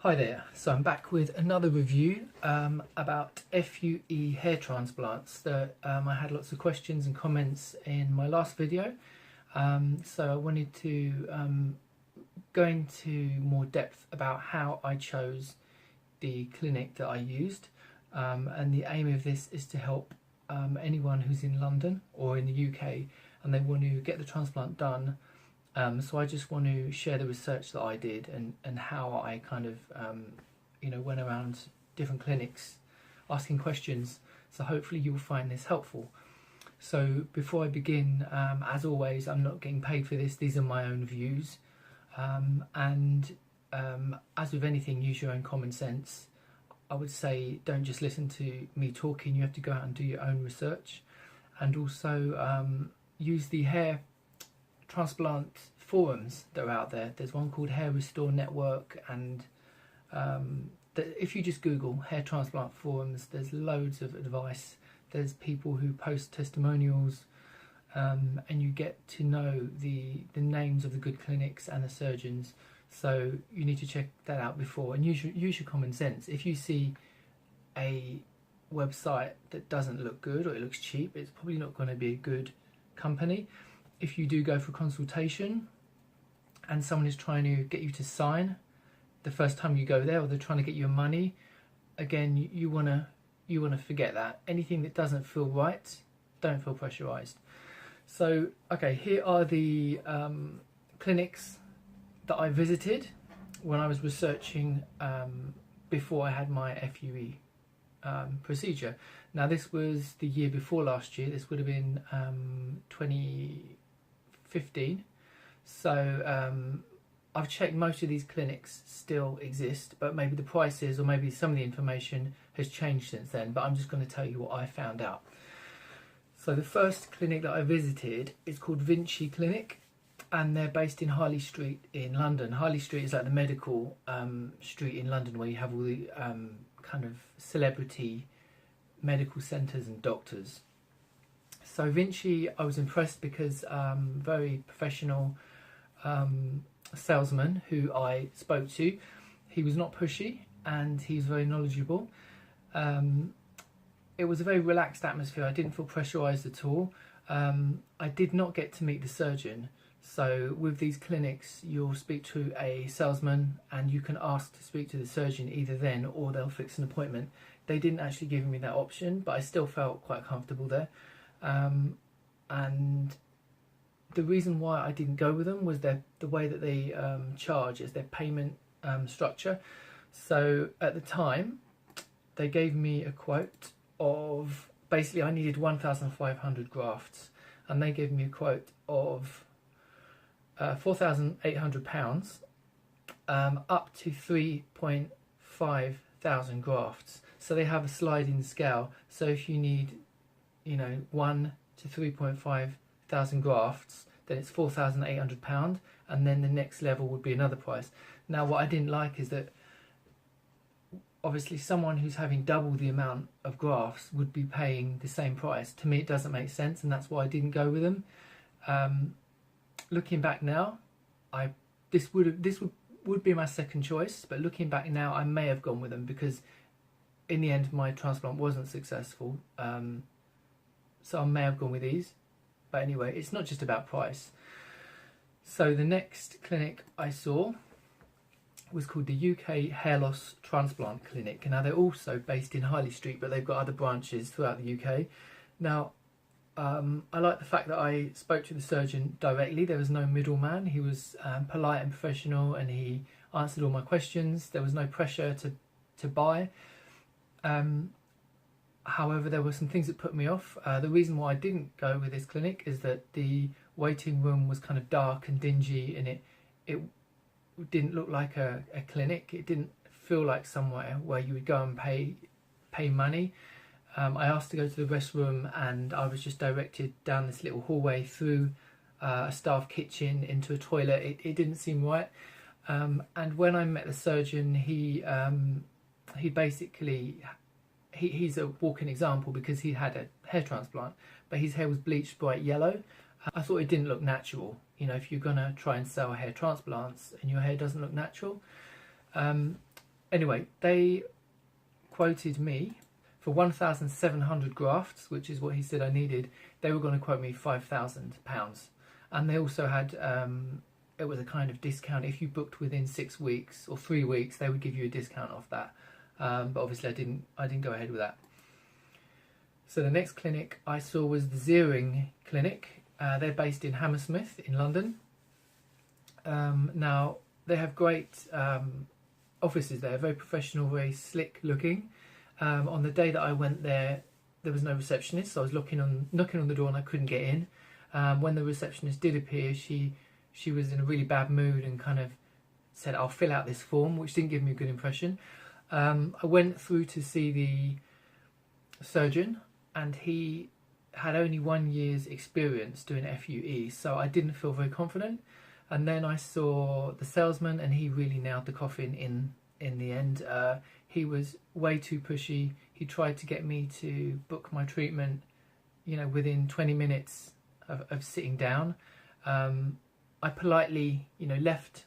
Hi there, so I'm back with another review about F.U.E. hair transplants that I had lots of questions and comments in my last video, so I wanted to go into more depth about how I chose the clinic that I used, and the aim of this is to help anyone who's in London or in the UK and they want to get the transplant done. So I just want to share the research that I did and how I kind of went around different clinics asking questions, so hopefully you'll find this helpful. So before I begin, as always, I'm not getting paid for this, these are my own views, and as with anything, use your own common sense. I would say don't just listen to me talking, you have to go out and do your own research, and also use the hair transplant forums that are out there. There's one called Hair Restore Network, and if you just Google hair transplant forums, there's loads of advice. There's people who post testimonials, and you get to know the names of the good clinics and the surgeons, so you need to check that out before, and use your common sense. If you see a website that doesn't look good or it looks cheap, it's probably not going to be a good company. If you do go for consultation and someone is trying to get you to sign the first time you go there, or they're trying to get your money, again, you wanna forget that. Anything that doesn't feel right, don't feel pressurized. So okay, here are the clinics that I visited when I was researching before I had my F.U.E. procedure. Now this was the year before last year. This would have been 2015. So I've checked, most of these clinics still exist, but maybe the prices or maybe some of the information has changed since then, but I'm just going to tell you what I found out. So the first clinic that I visited is called VINCI Clinic, and they're based in Harley Street in London. Harley Street is like the medical street in London where you have all the kind of celebrity medical centres and doctors. So VINCI, I was impressed because very professional salesman who I spoke to. He was not pushy and he's very knowledgeable. It was a very relaxed atmosphere. I didn't feel pressurised at all. I did not get to meet the surgeon. So with these clinics, you'll speak to a salesman and you can ask to speak to the surgeon either then or they'll fix an appointment. They didn't actually give me that option, but I still felt quite comfortable there. And the reason why I didn't go with them was the way that they charge is their payment structure. So at the time, they gave me a quote of, basically I needed 1,500 grafts, and they gave me a quote of £4,800 up to 3.5 thousand grafts. So they have a sliding scale. So if you need, 1 to 3.5 thousand grafts, then it's £4,800, and then the next level would be another price. Now what I didn't like is that obviously someone who's having double the amount of grafts would be paying the same price. To me it doesn't make sense, and that's why I didn't go with them. Looking back now, this would be my second choice, but looking back now I may have gone with them because in the end my transplant wasn't successful, so I may have gone with these. But anyway, it's not just about price. So the next clinic I saw was called the UK Hair Loss Transplant Clinic. Now they're also based in Harley Street, but they've got other branches throughout the UK. Now I like the fact that I spoke to the surgeon directly. There was no middleman. He was polite and professional, and he answered all my questions. There was no pressure to buy. However, there were some things that put me off. The reason why I didn't go with this clinic is that the waiting room was kind of dark and dingy, and it didn't look like a clinic. It didn't feel like somewhere where you would go and pay money. I asked to go to the restroom, and I was just directed down this little hallway through a staff kitchen into a toilet. It didn't seem right. And when I met the surgeon, he basically, he's a walking example because he had a hair transplant, but his hair was bleached bright yellow. I thought it didn't look natural. If you're gonna try and sell hair transplants and your hair doesn't look natural, Anyway, they quoted me for 1,700 grafts, which is what he said I needed. They were going to quote me £5,000, and they also had it was a kind of discount if you booked within 6 weeks or 3 weeks. They would give you a discount off that, but obviously I didn't go ahead with that. So the next clinic I saw was the ZIERING clinic. They're based in Hammersmith in London. Now they have great offices there, very professional, very slick looking. On the day that I went there, there was no receptionist, so I was knocking on the door and I couldn't get in. When the receptionist did appear, she was in a really bad mood and kind of said, "I'll fill out this form," which didn't give me a good impression. I went through to see the surgeon, and he had only 1 year's experience doing F.U.E, so I didn't feel very confident. And then I saw the salesman, and he really nailed the coffin in the end. He was way too pushy. He tried to get me to book my treatment, you know, within 20 minutes of sitting down. I politely, you know, left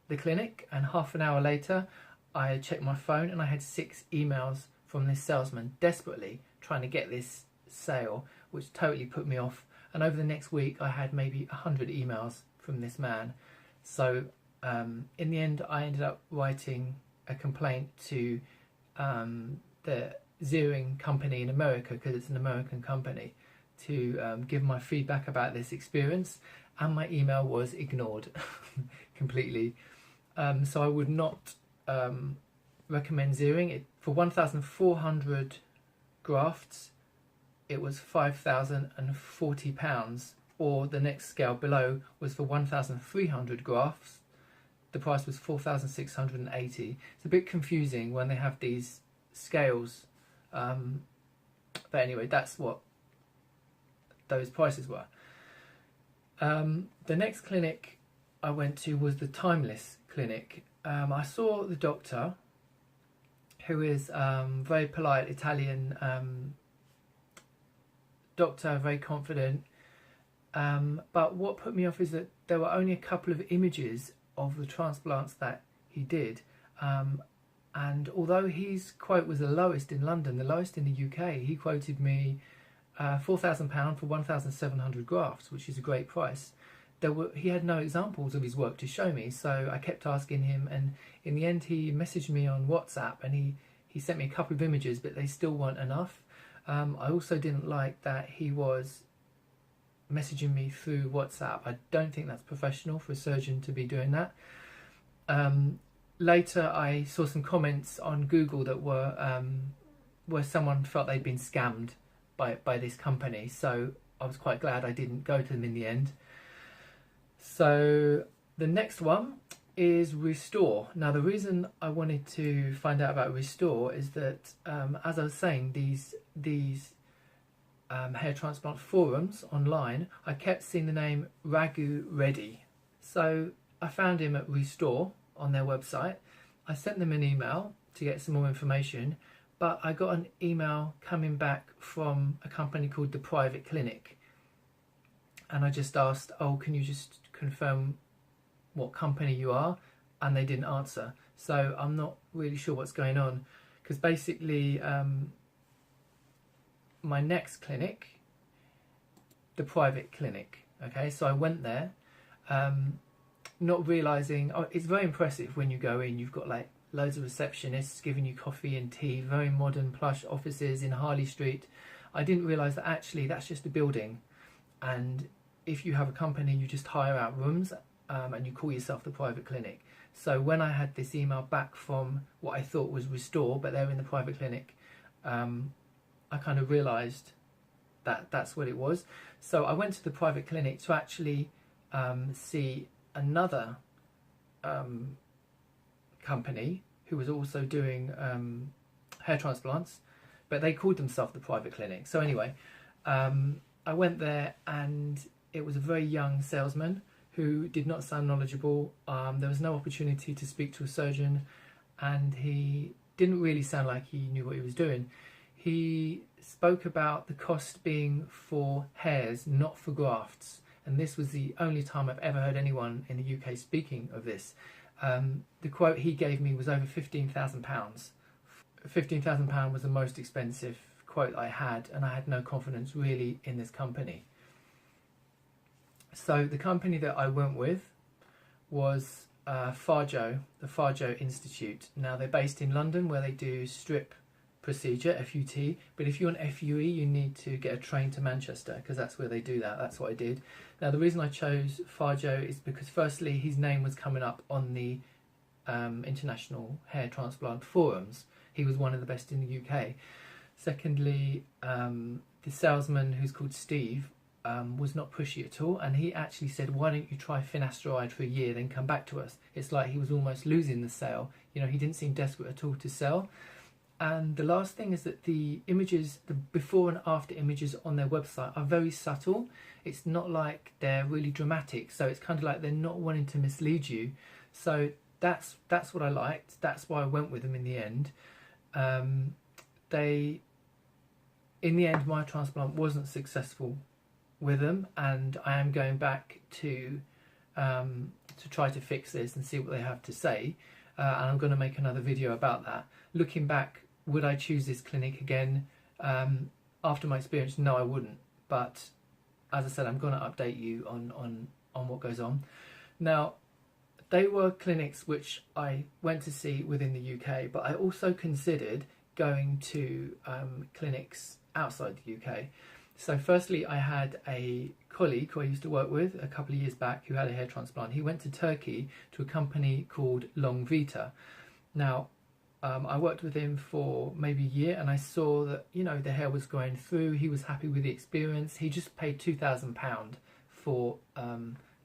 the clinic, and half an hour later I checked my phone and I had 6 emails from this salesman desperately trying to get this sale, which totally put me off. And over the next week I had maybe 100 emails from this man. So in the end I ended up writing a complaint to the ZIERING company in America, because it's an American company, to give my feedback about this experience, and my email was ignored completely. So I would not recommend ZIERING. For 1,400 grafts it was £5,040, or the next scale below was for 1,300 grafts. The price was £4,680. It's a bit confusing when they have these scales, but anyway, that's what those prices were. The next clinic I went to was the Timeless clinic. I saw the doctor, who is very polite Italian doctor, very confident. But what put me off is that there were only a couple of images of the transplants that he did. And although his quote was the lowest in London, the lowest in the UK, he quoted me £4,000 for 1,700 grafts, which is a great price. He had no examples of his work to show me, so I kept asking him, and in the end he messaged me on WhatsApp, and he sent me a couple of images, but they still weren't enough. I also didn't like that he was messaging me through WhatsApp. I don't think that's professional for a surgeon to be doing that. Later I saw some comments on Google that were where someone felt they'd been scammed by this company, so I was quite glad I didn't go to them in the end. So the next one is Restore. Now the reason I wanted to find out about Restore is that as I was saying, these hair transplant forums online, I kept seeing the name Ragu Reddy. So I found him at Restore on their website. I sent them an email to get some more information, but I got an email coming back from a company called the Private Clinic, and I just asked, "Oh, can you just confirm what company you are?" And they didn't answer. So I'm not really sure what's going on, because basically my next clinic, the Private Clinic, okay, so I went there not realising, oh, it's very impressive when you go in. You've got like loads of receptionists giving you coffee and tea, very modern plush offices in Harley Street. I didn't realise that actually that's just a building, and if you have a company you just hire out rooms and you call yourself the Private Clinic. So when I had this email back from what I thought was Restore, but they're in the Private Clinic, I kind of realised that that's what it was. So I went to the Private Clinic to actually see another company who was also doing hair transplants, but they called themselves the Private Clinic. So anyway, I went there, and it was a very young salesman who did not sound knowledgeable. There was no opportunity to speak to a surgeon, and he didn't really sound like he knew what he was doing. He spoke about the cost being for hairs, not for grafts, and this was the only time I've ever heard anyone in the UK speaking of this. The quote he gave me was over £15,000. £15,000 was the most expensive quote I had, and I had no confidence really in this company. So the company that I went with was FARJO, the FARJO Institute. Now they're based in London, where they do strip procedure, F.U.E, but if you want F.U.E you need to get a train to Manchester, because that's where they do that. That's what I did. Now the reason I chose FARJO is because firstly his name was coming up on the international hair transplant forums. He was one of the best in the UK. Secondly, the salesman, who's called Steve, was not pushy at all, and he actually said, why don't you try finasteride for a year, then come back to us. It's like he was almost losing the sale. You know, he didn't seem desperate at all to sell. And the last thing is that the images, the before and after images on their website are very subtle. It's not like they're really dramatic, so it's kind of like they're not wanting to mislead you. So that's what I liked. That's why I went with them in the end. In the end, my transplant wasn't successful with them, and I am going back to try to fix this and see what they have to say. And I'm going to make another video about that. Looking back, would I choose this clinic again? After my experience, no, I wouldn't. But as I said, I'm going to update you on what goes on. Now, they were clinics which I went to see within the UK, but I also considered going to clinics outside the UK. So firstly, I had a colleague who I used to work with a couple of years back who had a hair transplant. He went to Turkey to a company called LONGUEVITA. Now, I worked with him for maybe a year, and I saw that, you know, the hair was going through. He was happy with the experience. He just paid £2,000 for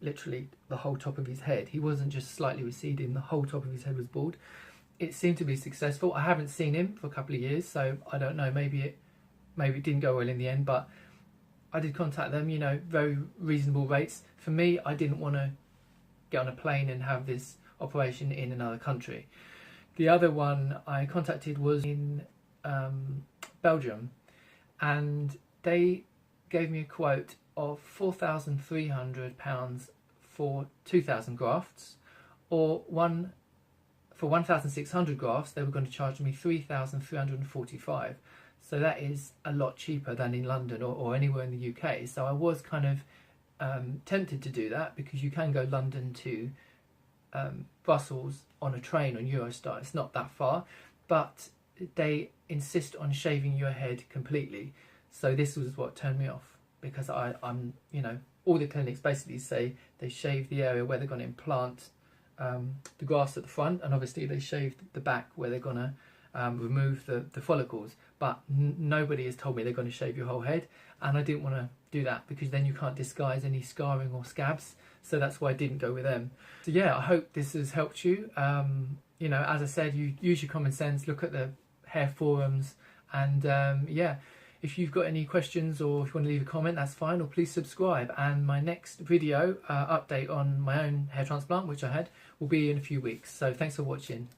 literally the whole top of his head. He wasn't just slightly receding, the whole top of his head was bald. It seemed to be successful. I haven't seen him for a couple of years, so I don't know, maybe it didn't go well in the end, but I did contact them, you know, very reasonable rates. For me, I didn't want to get on a plane and have this operation in another country. The other one I contacted was in Belgium, and they gave me a quote of £4,300 for 2,000 grafts, or for 1,600 grafts they were going to charge me £3,345. So that is a lot cheaper than in London or anywhere in the UK. So I was kind of tempted to do that, because you can go London to Brussels on a train on Eurostar. It's not that far, but they insist on shaving your head completely. So this was what turned me off, because I'm, you know, all the clinics basically say they shave the area where they're going to implant the grafts at the front, and obviously they shave the back where they're going to remove the follicles, but nobody has told me they're going to shave your whole head, and I didn't want to do that, because then you can't disguise any scarring or scabs. So that's why I didn't go with them. So yeah, I hope this has helped you. You know, as I said, you use your common sense, look at the hair forums, and yeah, if you've got any questions or if you want to leave a comment, that's fine, or please subscribe. And my next video update on my own hair transplant, which I had, will be in a few weeks. So thanks for watching.